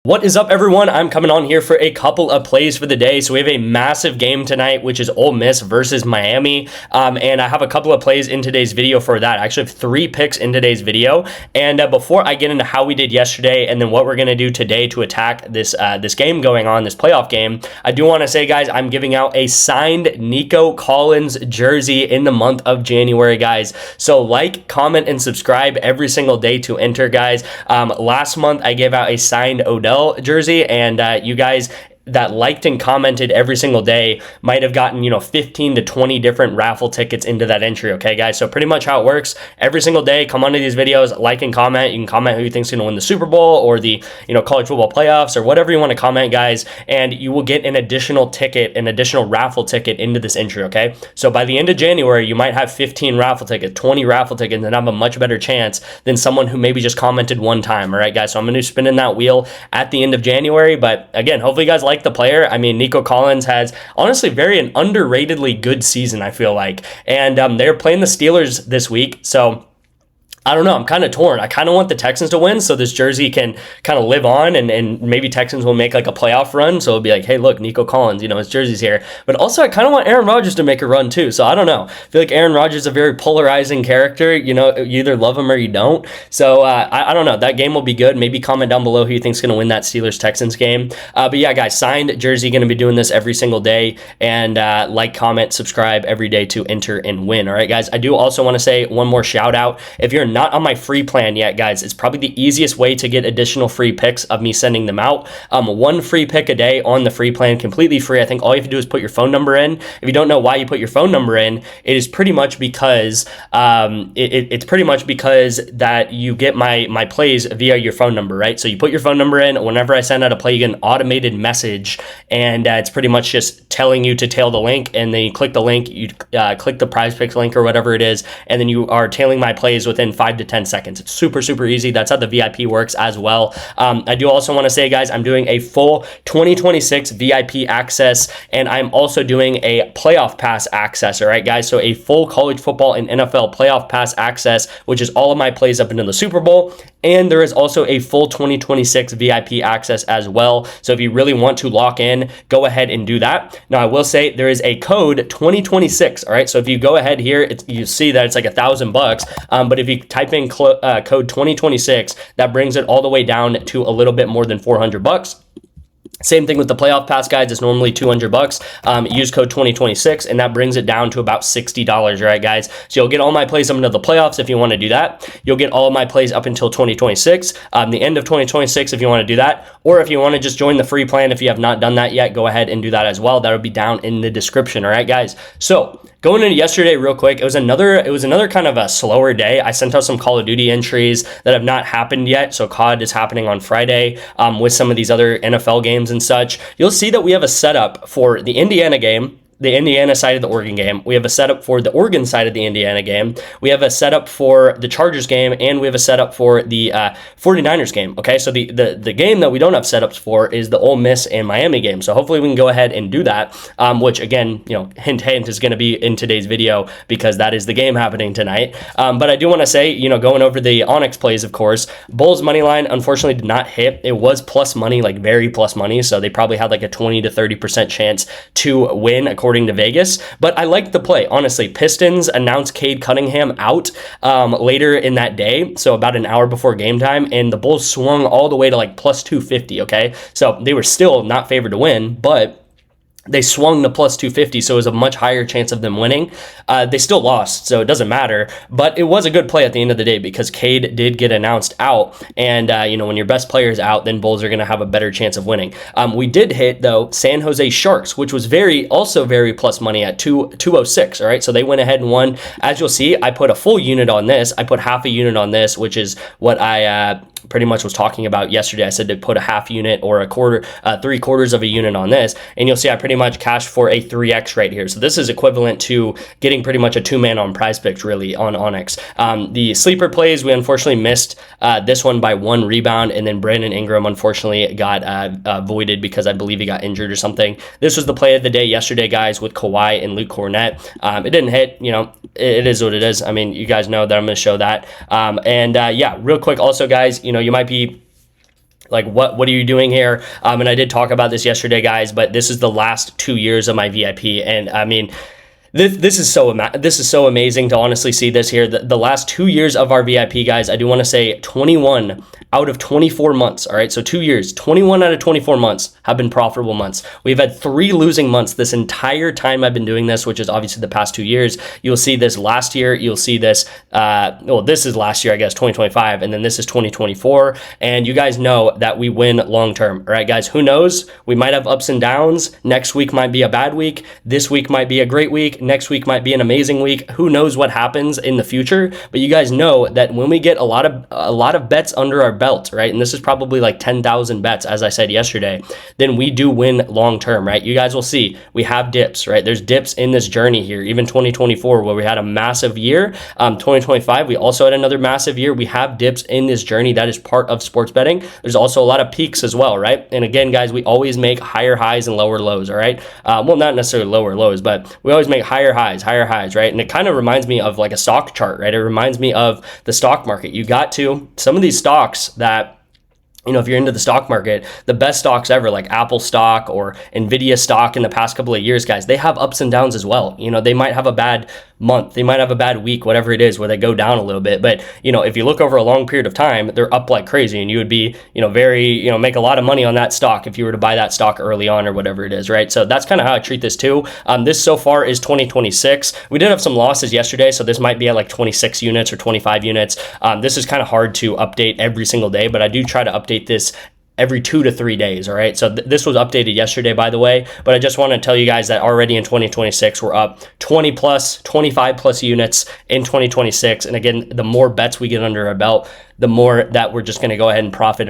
What is up, everyone? I'm coming on here for a couple of plays for the day. So we have a massive game tonight, which is Ole Miss versus Miami. And I have a couple of plays in today's video for that. I actually have 3 picks in today's video. And before I get into how we did yesterday and then what we're going to do today to attack this game going on, this playoff game, I do want to say, guys, I'm giving out a signed Nico Collins jersey in the month of January, guys. So like, comment, and subscribe every single day to enter, guys. Last month, I gave out a signed Odell jersey, and you guys that liked and commented every single day might have gotten 15 to 20 different raffle tickets into that entry. Okay, guys, so pretty much how it works: every single day, come onto these videos, like and comment. You can comment who you think's going to win the Super Bowl or the college football playoffs or whatever you want to comment, guys, and you will get an additional ticket, an additional raffle ticket into this entry. Okay, so by the end of January, you might have 15 raffle tickets, 20 raffle tickets, and have a much better chance than someone who maybe just commented one time. All right, guys, so I'm going to spin in that wheel at the end of January. But again, hopefully you guys like the player. I mean, Nico Collins has honestly an underratedly good season, I feel like. And they're playing the Steelers this week, so I don't know. I'm kind of torn. I kind of want the Texans to win so this jersey can kind of live on, and maybe Texans will make like a playoff run. So it'll be like, hey, look, Nico Collins, his jersey's here. But also, I kind of want Aaron Rodgers to make a run too. So I don't know. I feel like Aaron Rodgers is a very polarizing character. You either love him or you don't. So I don't know. That game will be good. Maybe comment down below who you think's going to win that Steelers-Texans game. But yeah, guys, signed jersey, going to be doing this every single day. And like, comment, subscribe every day to enter and win. All right, guys. I do also want to say one more shout out. If you're not on my free plan yet, guys, it's probably the easiest way to get additional free picks of me sending them out. 1 free pick a day on the free plan, completely free. I think all you have to do is put your phone number in. If you don't know why you put your phone number in, it is pretty much because it's pretty much because that you get my plays via your phone number, right? So you put your phone number in. Whenever I send out a play, you get an automated message, and it's pretty much just telling you to tail the link, and then you click the link, you click the Prize Picks link or whatever it is, and then you are tailing my plays within 5 to 10 seconds. It's super, super easy. That's how the VIP works as well. I do also want to say, guys, I'm doing a full 2026 VIP access, and I'm also doing a playoff pass access. All right, guys. So a full college football and NFL playoff pass access, which is all of my plays up into the Super Bowl. And there is also a full 2026 VIP access as well. So if you really want to lock in, go ahead and do that. Now, I will say there is a code 2026. All right. So if you go ahead here, you see that it's like $1,000. But if you type in code 2026, that brings it all the way down to a little bit more than $400. Same thing with the playoff pass, guys. It's normally $200. Use code 2026, and that brings it down to about $60, right, guys? So you'll get all my plays up into the playoffs if you want to do that. You'll get all of my plays up until 2026, the end of 2026 if you want to do that. Or if you want to just join the free plan, if you have not done that yet, go ahead and do that as well. That'll be down in the description, all right, guys? So going into yesterday real quick, it was another kind of a slower day. I sent out some Call of Duty entries that have not happened yet. So COD is happening on Friday with some of these other NFL games and such. You'll see that we have a setup for the Indiana game, the Indiana side of the Oregon game. We have a setup for the Oregon side of the Indiana game. We have a setup for the Chargers game, and we have a setup for the 49ers game. Okay, so the game that we don't have setups for is the Ole Miss and Miami game. So hopefully we can go ahead and do that, which again, hint, is going to be in today's video because that is the game happening tonight. But I do want to say, going over the Onyx plays, of course, Bulls money line unfortunately did not hit. It was plus money, like very plus money. So they probably had like a 20 to 30% chance to win, according to Vegas. But I like the play, honestly. Pistons announced Cade Cunningham out later in that day, so about an hour before game time, and the Bulls swung all the way to like plus 250, okay? So they were still not favored to win, but they swung to plus 250, so it was a much higher chance of them winning. They still lost, so it doesn't matter. But it was a good play at the end of the day because Cade did get announced out. And, when your best player is out, then Bulls are going to have a better chance of winning. We did hit, though, San Jose Sharks, which was also very plus money at 206, all right? So they went ahead and won. As you'll see, I put a full unit on this. I put half a unit on this, which is what I pretty much was talking about yesterday. I said to put a half unit or a quarter, 3/4 of a unit on this, and you'll see I pretty much cashed for a 3x right here. So this is equivalent to getting pretty much a 2-man on Prize Picks really on Onyx. The sleeper plays, we unfortunately missed this one by 1 rebound, and then Brandon Ingram unfortunately got voided because I believe he got injured or something. This was the play of the day yesterday, guys, with Kawhi and Luke Cornett. It didn't hit, it is what it is. I mean, you guys know that I'm going to show that. Yeah, real quick also, guys, you might be Like, what are you doing here? And I did talk about this yesterday, guys, but this is the last 2 years of my VIP. And I mean, this is so amazing to honestly see this here. The last 2 years of our VIP, guys, I do want to say 21 out of 24 months. All right, so 2 years, 21 out of 24 months have been profitable months. We've had 3 losing months this entire time I've been doing this, which is obviously the past 2 years. You'll see this last year. You'll see this. Well, this is last year, I guess, 2025, and then this is 2024. And you guys know that we win long term. All right, guys. Who knows? We might have ups and downs. Next week might be a bad week. This week might be a great week. Next week might be an amazing week. Who knows what happens in the future? But you guys know that when we get a lot of bets under our belt, right? And this is probably like 10,000 bets, as I said yesterday, then we do win long term, right? You guys will see we have dips, right? There's dips in this journey here. Even 2024, where we had a massive year. 2025, we also had another massive year. We have dips in this journey. That is part of sports betting. There's also a lot of peaks as well, right? And again, guys, we always make higher highs and lower lows, all right? Well, not necessarily lower lows, but we always make higher highs, right? And it kind of reminds me of like a stock chart, right? It reminds me of the stock market. You got to some of these stocks that, you know, if you're into the stock market, the best stocks ever, like Apple stock or Nvidia stock in the past couple of years, guys, they have ups and downs as well. You know, they might have a bad month, they might have a bad week, whatever it is, where they go down a little bit. But, you know, if you look over a long period of time, they're up like crazy, and you would be, you know, make a lot of money on that stock if you were to buy that stock early on or whatever it is, right? So that's kind of how I treat this too. This so far is 2026. We did have some losses yesterday, so this might be at like 26 units or 25 units. This is kind of hard to update every single day, but I do try to update this every 2 to 3 days. All right. So this was updated yesterday, by the way, but I just want to tell you guys that already in 2026, we're up 20 plus, 25 plus units in 2026. And again, the more bets we get under our belt, the more that we're just going to go ahead and profit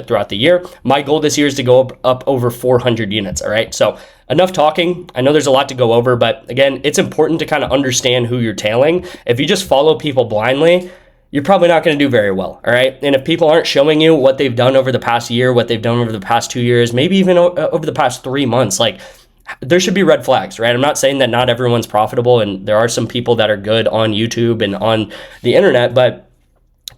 throughout the year. My goal this year is to go up over 400 units. All right. So enough talking. I know there's a lot to go over, but again, it's important to kind of understand who you're tailing. If you just follow people blindly, you're probably not going to do very well, all right? And if people aren't showing you what they've done over the past year, what they've done over the past 2 years, maybe even over the past 3 months, like, there should be red flags, right? I'm not saying that not everyone's profitable, and there are some people that are good on YouTube and on the internet, but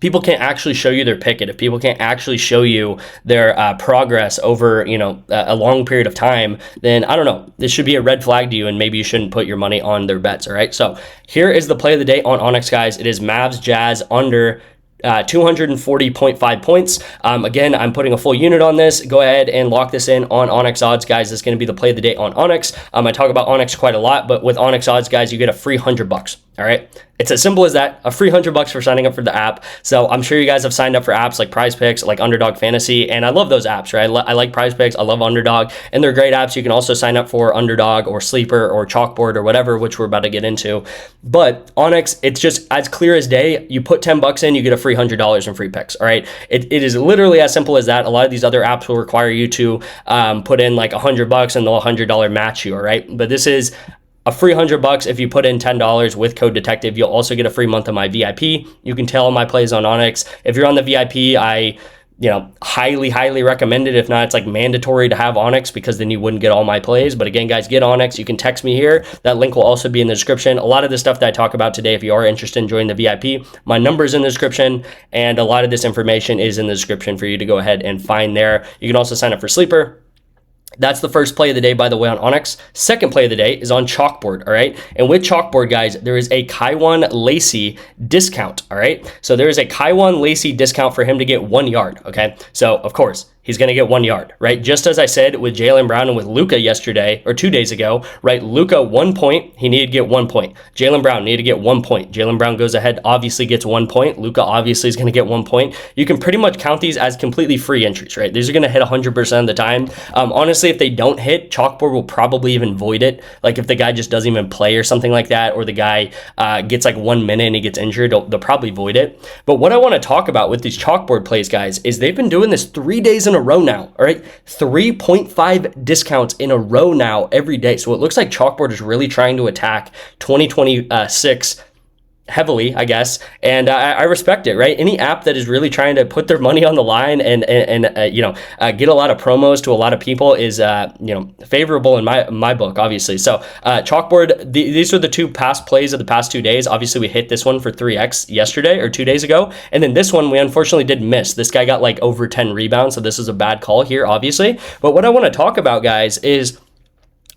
people can't actually show you their picket. If people can't actually show you their progress over, you know, a long period of time, then I don't know. This should be a red flag to you, and maybe you shouldn't put your money on their bets. All right. So here is the play of the day on Onyx, guys. It is Mavs Jazz under 240.5 points. Again, I'm putting a full unit on this. Go ahead and lock this in on Onyx odds, guys. This is going to be the play of the day on Onyx. I talk about Onyx quite a lot, but with Onyx odds, guys, you get a free $100. All right. It's as simple as that, a free $100 for signing up for the app. So I'm sure you guys have signed up for apps like Prize Picks, like Underdog Fantasy, and I love those apps, right? I like Prize Picks, I love Underdog, and they're great apps. You can also sign up for Underdog or Sleeper or Chalkboard or whatever, which we're about to get into. But Onyx, it's just as clear as day. You put $10 in, you get a free $100 in free picks. All right. It is literally as simple as that. A lot of these other apps will require you to put in like $100 and they'll $100 match you. All right. But this is a free $100 if you put in $10 with code detective. You'll also get a free month of my VIP. You can tell my plays on Onyx. If you're on the VIP, I highly recommend it. If not, it's like mandatory to have Onyx, because then you wouldn't get all my plays. But again, guys, get Onyx. You can text me here. That link will also be in the description. A lot of the stuff that I talk about today, if you are interested in joining the VIP, my number is in the description, and a lot of this information is in the description for you to go ahead and find there. You can also sign up for Sleeper. That's the first play of the day, by the way, on Onyx. Second play of the day is on Chalkboard, all right? And with Chalkboard, guys, there is a Kaiwan Lacey discount, all right? So there is a Kaiwan Lacey discount for him to get 1 yard, okay? So, of course, he's going to get 1 yard, right? Just as I said with Jaylen Brown and with Luka yesterday or 2 days ago, right? Luka, 1 point, he needed to get 1 point. Jaylen Brown needed to get 1 point. Jaylen Brown goes ahead, obviously gets 1 point. Luka obviously is going to get 1 point. You can pretty much count these as completely free entries, right? These are going to hit 100% of the time. Honestly, if they don't hit, Chalkboard will probably even void it. Like if the guy just doesn't even play or something like that, or the guy gets like 1 minute and he gets injured, they'll probably void it. But what I want to talk about with these Chalkboard plays, guys, is they've been doing this 3 days in a row now, all right? 3.5 discounts in a row now every day. So it looks like Chalkboard is really trying to attack 2026 heavily, I guess, and I respect it, right? Any app that is really trying to put their money on the line and get a lot of promos to a lot of people is favorable in my book, obviously. So Chalkboard, these were the two past plays of the past 2 days. Obviously, we hit this one for 3x yesterday or 2 days ago, and then this one we unfortunately did miss. This guy got like over 10 rebounds, so this is a bad call here, obviously. But what I want to talk about, guys, is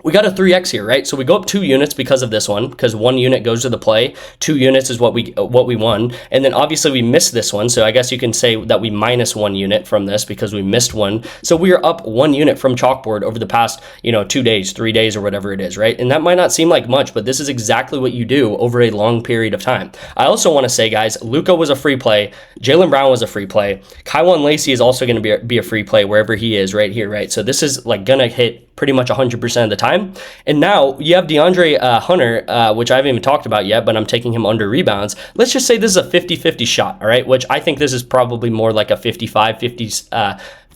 we got a 3x here, right? So we go up 2 units because of this one, because 1 unit goes to the play. 2 units is what we won. And then obviously we missed this one. So I guess you can say that we minus 1 unit from this because we missed one. So we are up 1 unit from Chalkboard over the past, 2 days, 3 days, or whatever it is, right? And that might not seem like much, but this is exactly what you do over a long period of time. I also want to say, guys, Luka was a free play. Jaylen Brown was a free play. Kaiwan Lacey is also going to be a free play wherever he is right here, right? So this is like going to hit pretty much 100% of the time. And now you have DeAndre Hunter, which I haven't even talked about yet, but I'm taking him under rebounds. Let's just say this is a 50-50 shot, all right? Which I think this is probably more like a 55 to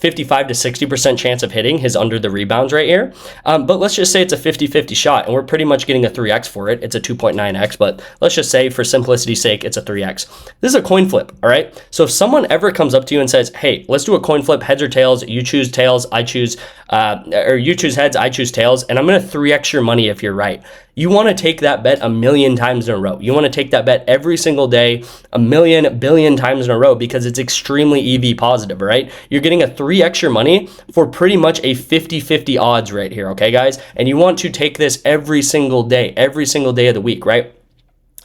60% chance of hitting his under the rebounds right here. But let's just say it's a 50-50 shot, and we're pretty much getting a 3x for it. It's a 2.9x, but let's just say for simplicity's sake, it's a 3x. This is a coin flip, all right? So if someone ever comes up to you and says, hey, let's do a coin flip, heads or tails, you choose tails, I choose, or you choose heads, I choose tails, and I'm going to 3x your money if you're right. You want to take that bet a million times in a row. You want to take that bet every single day, a million, billion times in a row, because it's extremely EV positive, right? You're getting a 3x your money for pretty much a 50-50 odds right here, okay, guys? And you want to take this every single day of the week, right?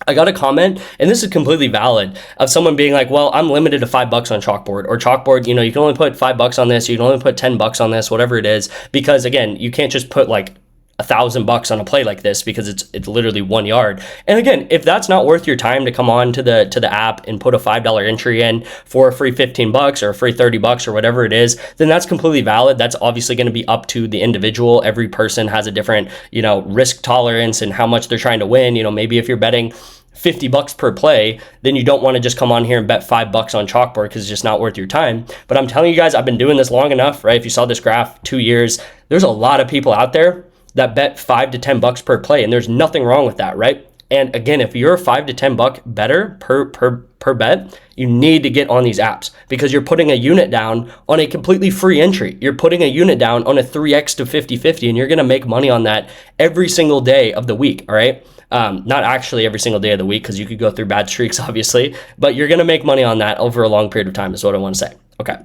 I got a comment, and this is completely valid, of someone being like, well, I'm limited to $5 on Chalkboard, or Chalkboard, you can only put $5 on this, you can only put $10 on this, whatever it is, because again, you can't just put like $1,000 on a play like this because it's literally 1 yard. And again, if that's not worth your time to come on to the app and put a $5 entry in for a free $15 or a free $30 or whatever it is, then that's completely valid. That's obviously going to be up to the individual. Every person has a different, risk tolerance and how much they're trying to win. Maybe if you're betting $50 per play, then you don't want to just come on here and bet $5 on Chalkboard because it's just not worth your time. But I'm telling you guys, I've been doing this long enough, right? If you saw this graph, 2 years, there's a lot of people out there that bet $5 to $10 per play, and there's nothing wrong with that, right? And again, if you're a $5 to $10 better per bet, you need to get on these apps because you're putting a unit down on a completely free entry. You're putting a unit down on a 3x to 50-50, and you're going to make money on that every single day of the week, all right? Not actually every single day of the week because you could go through bad streaks, obviously, but you're going to make money on that over a long period of time is what I want to say. Okay.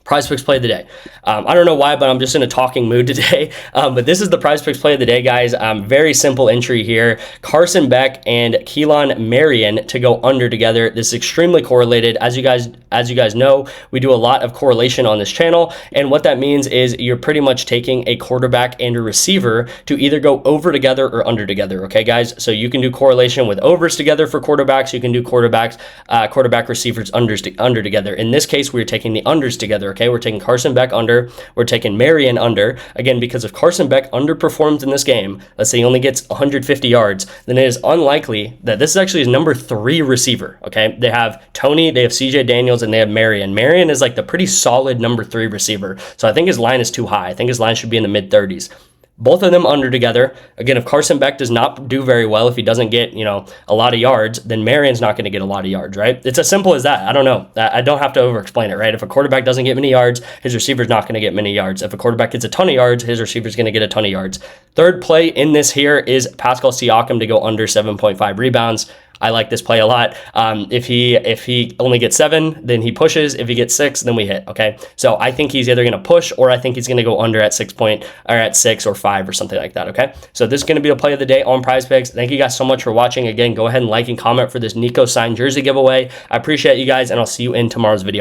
Prize Picks play of the day. I don't know why, but I'm just in a talking mood today. But this is the Prize Picks play of the day, guys. Very simple entry here. Carson Beck and Keelan Marion to go under together. This is extremely correlated. As you guys know, we do a lot of correlation on this channel. And what that means is you're pretty much taking a quarterback and a receiver to either go over together or under together. Okay, guys? So you can do correlation with overs together for quarterbacks. You can do quarterback receivers under together. In this case, we're taking the unders together. Okay, we're taking Carson Beck under. We're taking Marion under. Again, because if Carson Beck underperforms in this game, let's say he only gets 150 yards, then it is unlikely that this is actually his number 3 receiver. Okay, they have Tony, they have CJ Daniels, and they have Marion. Marion is like the pretty solid number 3 receiver. So I think his line is too high. I think his line should be in the mid 30s. Both of them under together. Again, if Carson Beck does not do very well, if he doesn't get, a lot of yards, then Marion's not going to get a lot of yards, right? It's as simple as that. I don't know. I don't have to over-explain it, right? If a quarterback doesn't get many yards, his receiver's not going to get many yards. If a quarterback gets a ton of yards, his receiver's going to get a ton of yards. Third play in this here is Pascal Siakam to go under 7.5 rebounds. I like this play a lot. If he only gets 7, then he pushes. If he gets 6, then we hit. Okay, so I think he's either going to push or I think he's going to go under at 6 or 5 or something like that. Okay, so this is going to be the play of the day on Prize Picks. Thank you guys so much for watching. Again, go ahead and like and comment for this Nico signed jersey giveaway. I appreciate you guys, and I'll see you in tomorrow's video.